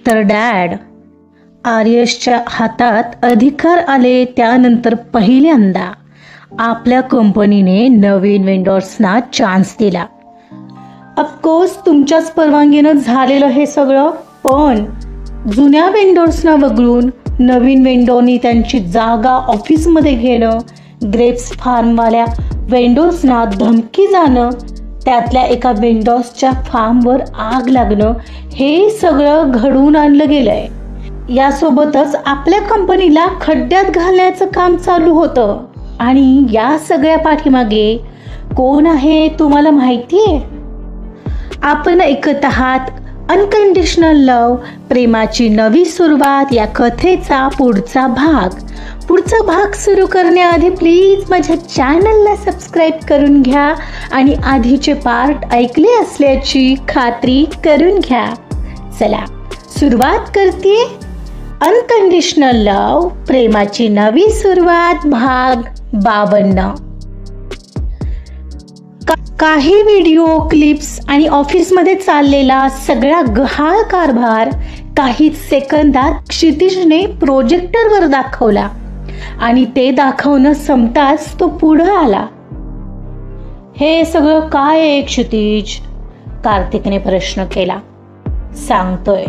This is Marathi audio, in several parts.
तर डॅड, आर्यसच्या हातात अधिकार आले त्यानंतर पहिल्यांदा आपल्या कंपनीने नवीन वेंडर्सना चान्स दिला. ऑफकोर्स तुमच्याच परवानगीनं झालेलं हे सगळं, पण जुन्या वेंडर्सना वगळून नवीन वेंडरनी त्यांची जागा ऑफिसमध्ये घेणं, ग्रेप्स फार्मवाल्या वेंडर्सना धमकी जाणं, त्यातल्या एका वेंडर्सच्या फार्मवर आग लागणं, हे सगळं घडवून आणलं गेलंय. यासोबतच आपल्या कंपनीला खड्ड्यात घालण्याचं काम चालू होतं. आणि या सगळ्या पाठीमागे कोण आहे तुम्हाला माहिती आहे? आपण ऐकत आहात अनकंडिशनल लव्ह, प्रेमाची नवी सुरुवात या कथेचा पुढचा भाग सुरू करण्याआधी प्लीज माझ्या चॅनलला सबस्क्राईब करून घ्या आणि आधीचे पार्ट ऐकले असल्याची खात्री करून घ्या. चला सुरुवात करते. अनकंडिशनल लव्ह, प्रेमाची नवी सुरुवात, भाग 52. काही व्हिडिओ क्लिप्स आणि ऑफिसमध्ये चाललेला सगळा गहाळ कारभार काही सेकंदात क्षितिजने प्रोजेक्टरवर दाखवला आणि ते दाखवणं संपताच तो पुढं आला. हे सगळं काय आहे क्षितिज? कार्तिकने प्रश्न केला. सांगतोय,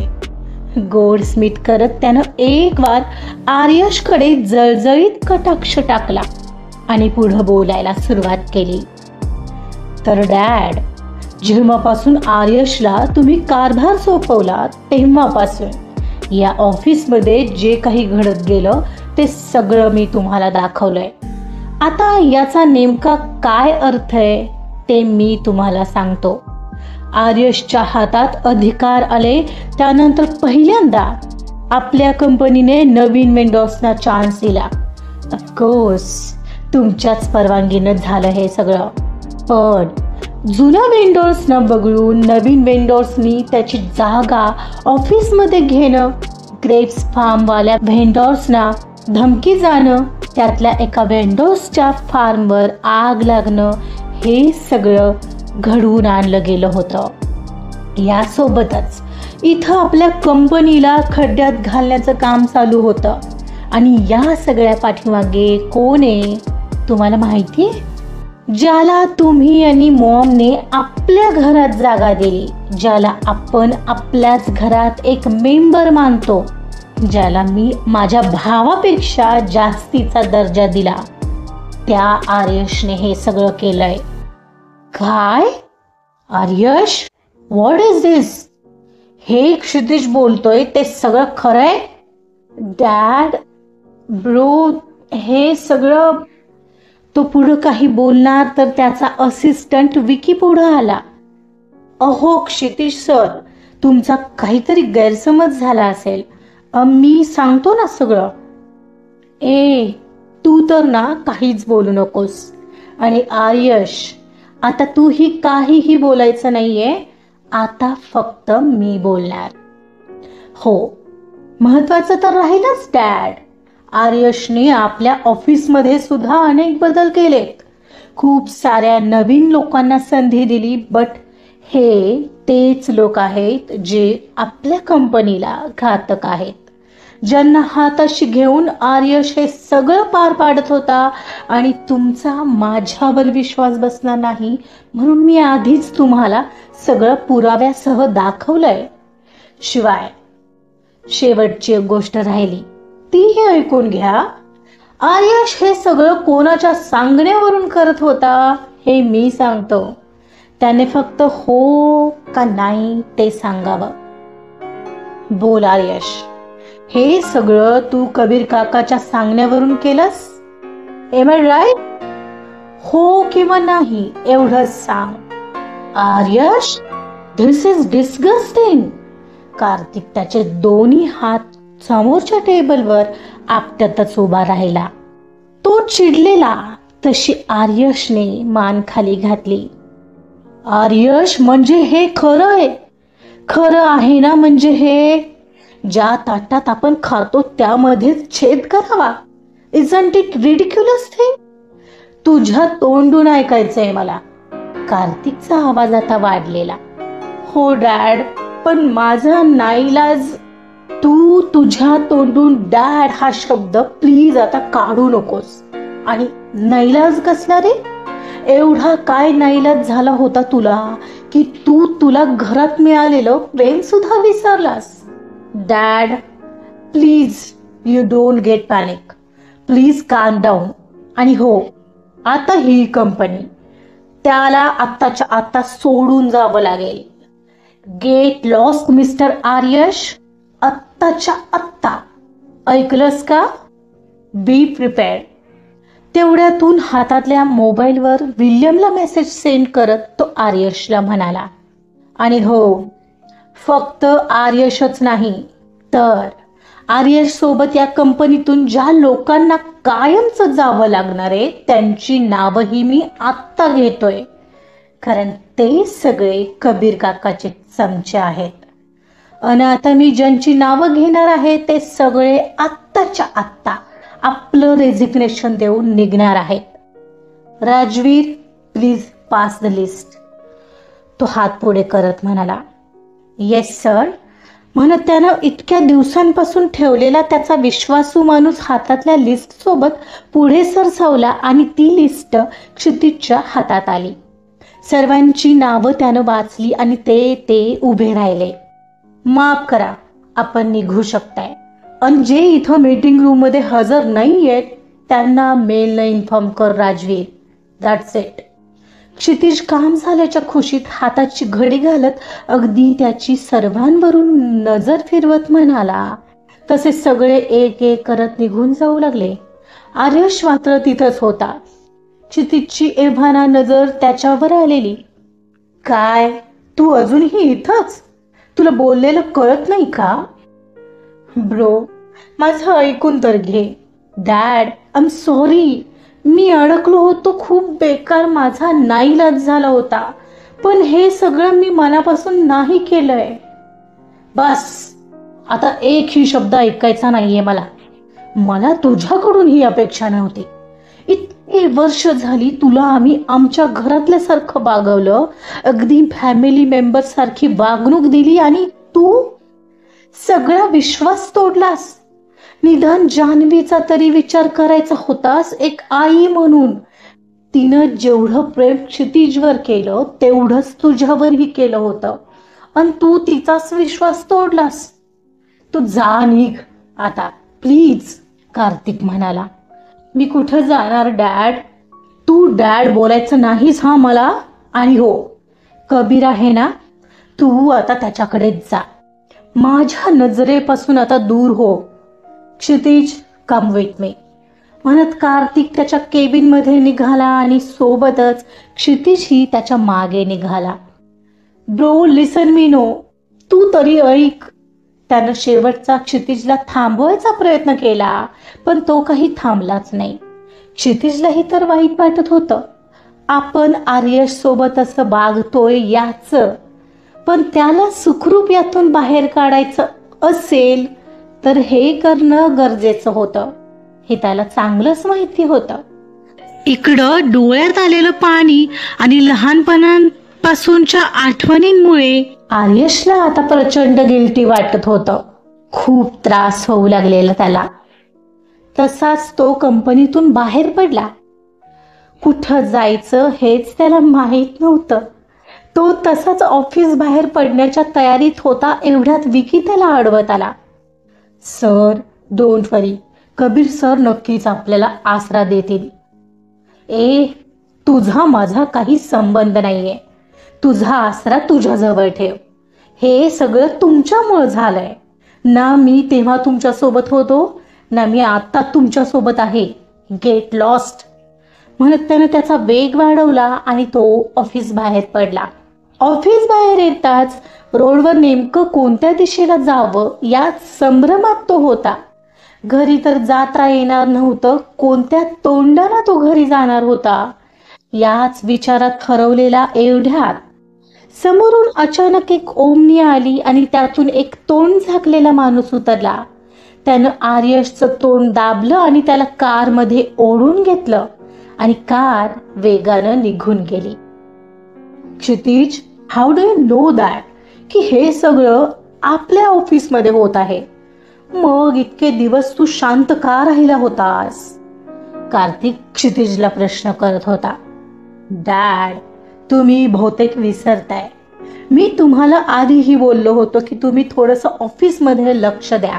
गोडस्मिथ करत त्यानं एक वार आर्यशकडे जळजळीत कटाक्ष टाकला आणि पुढं बोलायला सुरुवात केली. तर डॅड, जेव्हापासून आर्यशला तुम्ही कारभार सोपवला तेव्हापासून या ऑफिसमध्ये जे काही घडत गेलं ते सगळं मी तुम्हाला दाखवलंय. आता याचा नेमका काय अर्थ आहे ते मी तुम्हाला सांगतो. आर्यशच्या हातात अधिकार आले त्यानंतर पहिल्यांदा आपल्या कंपनीने नवीन वेंडर्सना चान्स दिला. ऑफकोर्स तुमच्याच परवानगीनं झालं हे सगळं, पण जुन्या वेंडर्सना वगळून नवीन वेंडर्सनी त्याची जागा ऑफिसमध्ये घेणं, ग्रेप्स फार्मवाल्या व्हेंडर्सना धमकी जाणं, त्यातल्या एका वेंडर्सच्या फार्मवर आग लागणं, हे सगळं घडवून आणलं गेलं होतं. यासोबतच इथं आपल्या कंपनीला खड्ड्यात घालण्याचं काम चालू होतं. आणि या सगळ्या पाठीमागे कोण आहे तुम्हाला माहिती आहे? ज्याला तुम्ही आणि मॉमने आपल्या घरात जागा दिली, ज्याला आपण आपल्याच घरात एक मेंबर मानतो, ज्याला मी माझ्या भावापेक्षा जास्तीचा दर्जा दिला, त्या आर्यशने हे सगळं केलंय. काय? आर्यश? व्हॉट इज दिस? हे क्षितिज बोलतोय ते सगळं खरंय? डॅड, ब्रो, हे सगळं. तो पुढं काही बोलणार तर त्याचा असिस्टंट विकी पुढं आला. अहो क्षितिज सर, तुमचा काहीतरी गैरसमज झाला असेल. मी सांगतो ना सगळं. तू तर ना काहीच बोलू नकोस. आणि आर्यश, आता तूही काहीही बोलायचं नाहीये. आता फक्त मी बोलणार. हो, महत्वाचं तर राहीलच डॅड. आर्यशने आपल्या ऑफिसमध्ये सुद्धा अनेक बदल केलेत. खूप साऱ्या नवीन लोकांना संधी दिली. बट हे तेच लोक आहेत जे आपल्या कंपनीला घातक आहेत, ज्यांना हाताशी घेऊन आर्यश हे सगळं पार पाडत होता. आणि तुमचा माझ्यावर विश्वास बसला नाही म्हणून मी आधीच तुम्हाला सगळं पुराव्यासह दाखवलंय. शिवाय शेवटची एक गोष्ट राहिली, तीही ऐकून घ्या. आर्यश हे सगळं कोणाच्या सांगण्यावरून करत होता हे मी सांगतो. त्याने फक्त हो का नाही ते सांगावं. बोल आर्यश, हे सगळं तू कबीर काकाच्या सांगण्यावरून केलंस? Am I right? हो किंवा नाही एवढंच सांग. Aryash, this is disgusting. Kartik त्याचे दोन्ही हात समोरच्या टेबलवर आपटतच उभा राहिला. तो चिडलेला तशी आर्यशने मान खाली घातली. आर्यश, म्हणजे हे खरं आहे? खरं आहे ना? म्हणजे हे ज्या ताटात आपण खातो त्यामध्येच छेद करावा? Isn't it ridiculous thing? तुझ्या तोंडून ऐकायचंय मला. कार्तिकचा आवाज आता वाढलेला. हो डॅड, पण माझा नाईलाज. तू तुझ्या तोंडून डॅड हा शब्द प्लीज आता काढू नकोस. आणि नाईलाज कसला रे? एवढा काय नाईलाज झाला होता तुला की तुला घरात मिळालेलं प्रेम सुद्धा विसरलास? Dad please, you don't get panic, please calm down. आणि हो, आता ही कंपनी त्याला आत्ताच्या आता सोडून जावं लागेल. गेट लॉस्ट मिस्टर आर्यश, आत्ताच्या आत्ता. ऐकलंस का? बी प्रिपेअर्ड. तेवढ्यातून हातातल्या मोबाईलवर विल्यमला मेसेज सेंड करत तो आर्यशला म्हणाला. आणि हो, फक्त आर्यशच नाही तर आर्यश सोबत या कंपनीतून ज्या लोकांना कायमच जावं लागणार आहे त्यांची नावही मी आत्ता घेतोय, कारण ते सगळे कबीर काकाचे चमचे आहेत. आणि आता मी ज्यांची नावं घेणार आहे ते सगळे आत्ताच्या आत्ता आपलं रेझिग्नेशन देऊन निघणार आहेत. Rajveer please pass the list. तो हात पुढे करत म्हणाला. येस सर म्हणत त्यानं इतक्या दिवसांपासून ठेवलेला त्याचा विश्वासू माणूस हातातल्या लिस्ट सोबत पुढे सरसावला आणि ती लिस्ट क्षितिजच्या हातात आली. सर्वांची नावं त्यानं वाचली आणि ते उभे राहिले. माफ करा, आपण निघू शकताय. आणि जे इथं मीटिंग रूम मध्ये हजर नाहीयेत त्यांना मेलने इन्फॉर्म कर राजवीर. That's it. क्षितिज काम झाल्याच्या खुशीत हाताची घडी घालत अगदी त्याची सर्वांवरून नजर फिरवत म्हणाला. तसे सगळे एक एक करत निघून जाऊ लागले. आर्यश मात्र तिथंच होता. क्षितिजची एव्हाना नजर त्याच्यावर आलेली. काय तू अजूनही इथंच? तुला बोललेलं कळत नाही का? ब्रो माझं ऐकून तर घे. डॅड आय एम सॉरी, मी अडकलो होतो, खूप बेकार माझा नाईलाज झाला होता, पण हे सगळं मी मनापासून नाही केलंय. बस आता एकही शब्द ऐकायचा नाहीये मला तुझ्याकडून ही अपेक्षा नव्हती. इतकी वर्ष झाली तुला आम्ही आमच्या घरातल्यासारखं वागवलं, अगदी फॅमिली मेंबर सारखी वागणूक दिली आणि तू सगळा विश्वास तोडलास. निदान जान्हवीचा तरी विचार करायचा होतास एक आई म्हणून. तिनं जेवढं प्रेम क्षितिजवर केलं तेवढंच तुझ्यावरही केलं होतं आणि तू तिचाच विश्वास तोडलास. तू जा निघ आता प्लीज. कार्तिक म्हणाला. मी कुठं जाणार डॅड? तू डॅड बोलायचं नाहीस हा मला. आणि हो, कबीर आहे ना, तू आता त्याच्याकडेच जा. माझ्या नजरेपासून आता दूर हो. क्षितिज कम विथ मी म्हणत कार्तिक त्याच्या केबिन मध्ये निघाला आणि सोबतच क्षितिजही त्याच्या मागे निघाला. ब्रो लिसन मी नो, तू तरी ऐक. त्यानं शेवटचा क्षितिजला थांबवायचा प्रयत्न केला पण तो काही थांबलाच नाही. क्षितिजलाही तर वाईट वाटत होतं. आपण आर्यश सोबत असं वागतोय याच, पण त्याला सुखरूप यातून बाहेर काढायचं असेल तर हे करणं गरजेचं होतं. हे त्याला चांगलंच माहिती होतं. इकडं डोळ्यात आलेलं पाणी आणि लहानपणापासूनच्या आठवणींमुळे आर्यशला आता प्रचंड गिल्टी वाटत होतं. खूप त्रास होऊ लागलेला त्याला. तसाच तो कंपनीतून बाहेर पडला. कुठं जायचं हेच त्याला माहीत नव्हतं. तो तसाच ऑफिस बाहेर पडण्याच्या तयारीत होता एवढ्यात विकी त्याला अडवत आला. Sir don't worry, Kabir sir नक्कीच आपल्याला आसरा देतील. तुझा माझा काही संबंध नाहीये. तुझा आसरा तुझ्याजवळ ठेव. हे सगळं तुमच्यामुळे झालंय ना. मी तेव्हा तुमच्या सोबत होतो ना मी आता तुमच्या सोबत आहे. गेट लॉस्ट म्हणत त्यानं त्याचा वेग वाढवला आणि तो ऑफिस बाहेर पडला. ऑफिस बाहेर येताच रोडवर नेमकं कोणत्या दिशेला जावं यात संभ्रमात तो होता. घरी तर जाता येणार नव्हतं, कोणत्या तोंडाला तो घरी जाणार होता याच विचारात हरवलेला एवढ्यात समोरून अचानक एक ओमनी आली आणि त्यातून एक तोंड झाकलेला माणूस उतरला. त्यानं आर्यशचं तोंड दाबलं आणि त्याला कारमध्ये ओढून घेतलं आणि कार वेगानं निघून गेली. Kshitij, how do you know that की हे सगळं आपल्या ऑफिसमध्ये होत आहे? मग इतके दिवस तू शांत का राहिला होतास? कार्तिक क्षितिजला प्रश्न करत होता. डॅड, तुम्ही बहुतेक विसरताय. मी तुम्हाला आधीही बोललो होतो की तुम्ही थोडंसं ऑफिसमध्ये लक्ष द्या.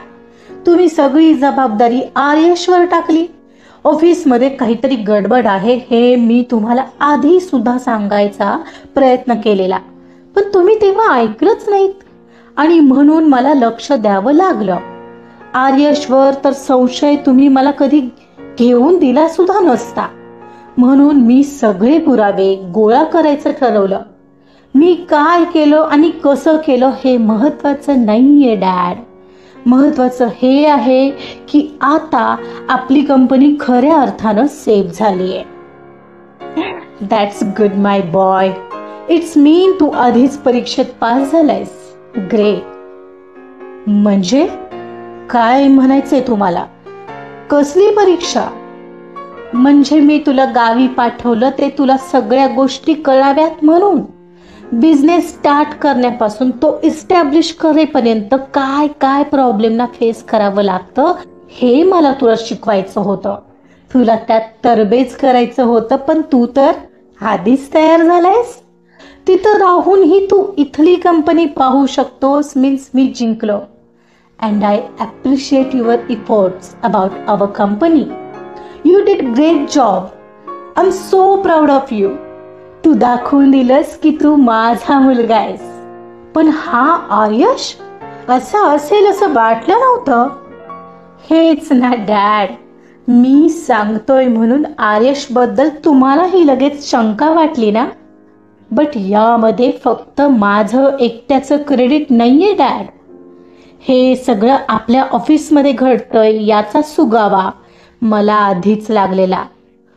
तुम्ही सगळी जबाबदारी आर्यशवर टाकली. ऑफिसमध्ये काहीतरी गडबड आहे हे मी तुम्हाला आधी सुद्धा सांगायचा प्रयत्न केलेला, पण तुम्ही तेव्हा ऐकलंच नाहीत आणि म्हणून मला लक्ष द्यावं लागलं. आर्यशवर तर संशय तुम्ही मला कधी घेऊन दिला सुद्धा नसता, म्हणून मी सगळे पुरावे गोळा करायचं ठरवलं. मी काय केलं आणि कसं केलं हे महत्वाचं नाहीये डॅड. महत्वाचं हे आहे की आता आपली कंपनी खऱ्या अर्थानं सेफ झालीये. That's good my boy. It's mean तू आधीच परीक्षेत पास झालायस. ग्रेट. म्हणजे काय म्हणायचंय तुम्हाला? कसली परीक्षा? म्हणजे मी तुला गावी पाठवलं ते तुला सगळ्या गोष्टी कळाव्यात म्हणून. बिझनेस स्टार्ट करण्यापासून तो इस्टॅब्लिश करेपर्यंत काय काय प्रॉब्लेमना फेस करावं लागतं हे मला तुला शिकवायचं होतं. तुला त्यात तरबेज करायचं होतं, पण तू तर आधीच तयार झालायस. तिथं राहूनही तू इथली कंपनी पाहू शकतोस. मीन्स मी जिंकलो. And I appreciate your efforts about our company. You did great job. I am so proud of you. तू दाखवून दिलंस की तू माझा मुलगा आहेस. पण हा आर्यश असं असेल असं वाटलं नव्हतं. हेच ना डॅड, मी सांगतोय म्हणून आर्यश बद्दल तुम्हालाही लगेच शंका वाटली ना. बट यामध्ये फक्त माझं एकट्याचं क्रेडिट नाहीये डॅड. हे सगळं आपल्या ऑफिसमध्ये घडतंय याचा सुगावा मला आधीच लागलेला.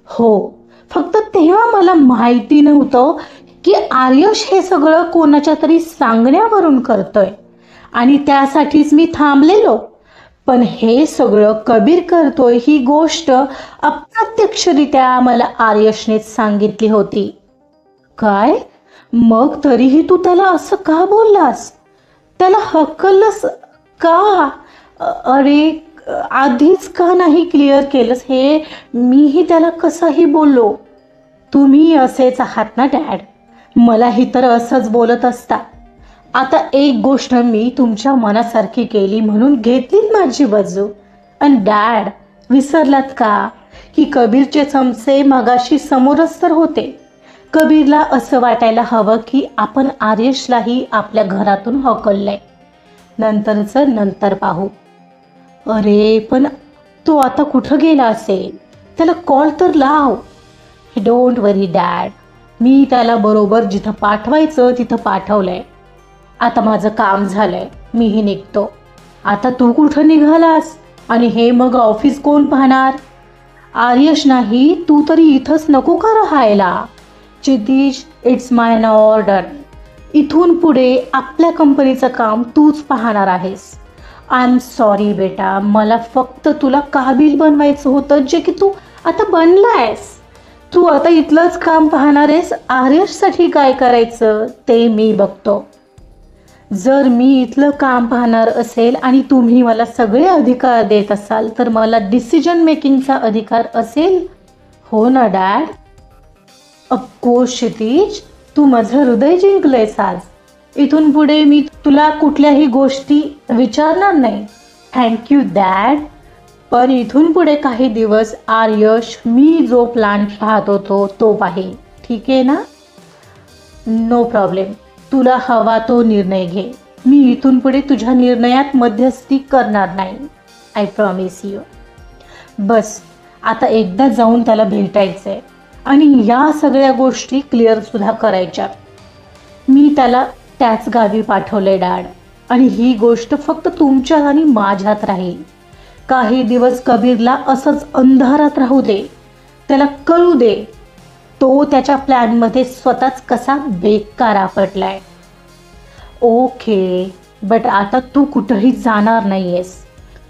हो, फक्त तेव्हा मला माहिती नव्हतं की आर्यश हे सगळं कोणाच्या तरी सांगण्यावरून करतोय आणि त्यासाठीच मी थांबलेलो. पण हे सगळं कबीर करतोय ही गोष्ट अप्रत्यक्षरित्या मला आर्यशनेच सांगितली होती. काय? मग तरीही तू त्याला असं का बोललास? त्याला हकललंस का? अरे, आधीच का नाही क्लिअर केलंस? हे मीही त्याला कसंही बोललो. तुम्ही असेच आहात ना डॅड. मलाही तर असंच बोलत असता. आता एक गोष्ट मी तुमच्या मनासारखी केली म्हणून घेतलीच माझी बाजू. आणि डॅड, विसरलात का की कबीरचे चमचे मगाशी समोरच तर होते. कबीरला असं वाटायला हवं की आपण आर्यशलाही आपल्या घरातून हकललंय. नंतरचं नंतर पाहू. अरे, पण तो आता कुठं गेला असेल? त्याला कॉल तर लाव. डोंट वरी डॅड, मी त्याला बरोबर जिथं पाठवायचं तिथं पाठवलंय. आता माझं काम झालंय, मीही निघतो. आता तू कुठं निघालास? आणि हे मग ऑफिस कोण पाहणार? आर्यश नाही, तू तरी इथंच नको का राहायला? क्षितिज, इट्स माय ऑर्डर. इथून पुढे आपल्या कंपनीचं काम तूच पाहणार आहेस. आय एम सॉरी बेटा, मला फक्त तुला काबिल बनवायचं होतं, जे की तू आता बनलायस. तू आता इथलंच काम पाहणार आहेस. आर्यशसाठी काय करायचं ते मी बघतो. जर मी इथलं काम पाहणार असेल आणि तुम्ही मला सगळे अधिकार देत असाल तर मला डिसिजन मेकिंगचा अधिकार असेल. हो ना डॅड? ऑफकोर्स क्षितिज, तू माझं हृदय जिंकलंयस आज. इथून पुढे मी तुला कुठल्याही गोष्टी विचारणार नाही. Thank you dad. पण इथून पुढे काही दिवस आर्यश मी जो प्लॅन पाहत होतो तो पाहिल. ठीक आहे ना? No problem. तुला हवा तो निर्णय घे. मी इथून पुढे तुझ्या निर्णयात मध्यस्थी करणार नाही. I promise you. बस आता एकदा जाऊन त्याला भेटायचंय आणि या सगळ्या गोष्टी क्लिअर सुद्धा करायच्या. मी त्याला त्याच गावी पाठवलंय डॅड. आणि ही गोष्ट फक्त तुमच्यात आणि माझ्यात राहील. काही दिवस कबीरला असंच अंधारात राहू दे. त्याला कळू दे तो त्याच्या प्लॅनमध्ये स्वतःच कसा बेकार आपटलाय. ओके, बट आता तू कुठंही जाणार नाहीयेस.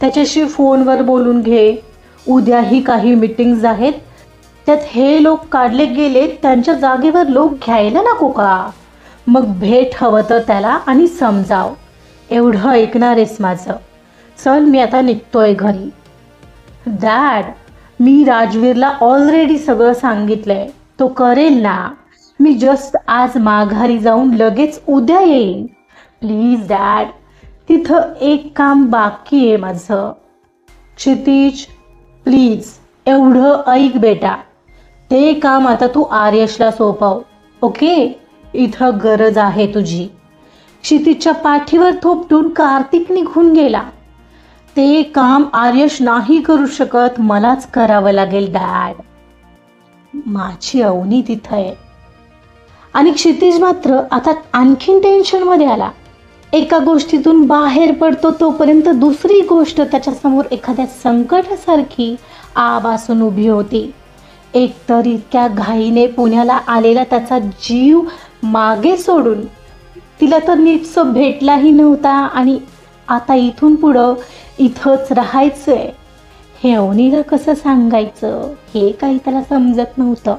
त्याच्याशी फोनवर बोलून घे. उद्याही काही मीटिंग्स आहेत, त्यात हे लोक काढले गेले, त्यांच्या जागेवर लोक घ्यायला नको का? मग भेट हवं तर त्याला आणि समजाव. एवढं ऐकणार आहेस माझं? चल मी आता निघतोय घरी. डॅड, मी राजवीरला ऑलरेडी सगळं सांगितलंय, तो करेल ना. मी जस्ट आज माघारी जाऊन लगेच उद्या येईन. प्लीज डॅड, तिथं एक काम बाकी आहे माझं. क्षितिज प्लीज एवढं ऐक बेटा, ते काम आता तू आर्यशला सोपव. ओके, इथं गरज आहे तुझी. क्षितिजच्या पाठीवर थोपटून कार्तिक निघून गेला. ते काम आर्यश नाही करू शकत, मलाच करावं लागेल डॅड. माझी अवनी तिथं आहे. आणि क्षितिज मात्र आता आणखीन टेन्शनमध्ये आला. एका गोष्टीतून बाहेर पडतो तोपर्यंत दुसरी गोष्ट त्याच्यासमोर एखाद्या संकटासारखी आभासून उभी होती. एकतर इतक्या घाईने पुण्याला आलेला त्याचा जीव मागे सोडून तिला तर नीटसं भेटलाही नव्हता आणि आता इथून पुढं इथंच राहायचंय. हे अवनीला कसं सांगायचं हे काही त्याला समजत नव्हतं.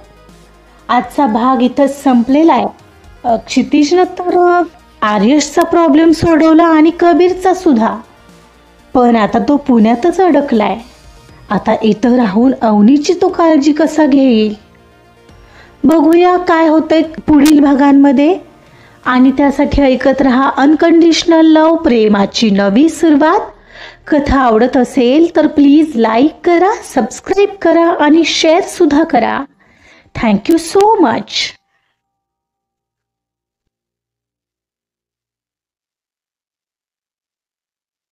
आजचा भाग इथंच संपलेला आहे. क्षितिजनं तर आर्यशचा प्रॉब्लेम सोडवला आणि कबीरचा सुद्धा, पण आता तो पुण्यातच अडकलाय. आता इथं राहून अवनीची तो काळजी कसा घेईल. बघूया काय होतंय पुढील भागांमध्ये. आणि त्यासाठी ऐकत रहा अनकंडिशनल लव्ह, प्रेमाची नवी सुरुवात. कथा आवडत असेल तर प्लीज लाईक करा, सबस्क्राईब करा आणि शेअर सुद्धा करा. Thank you so much.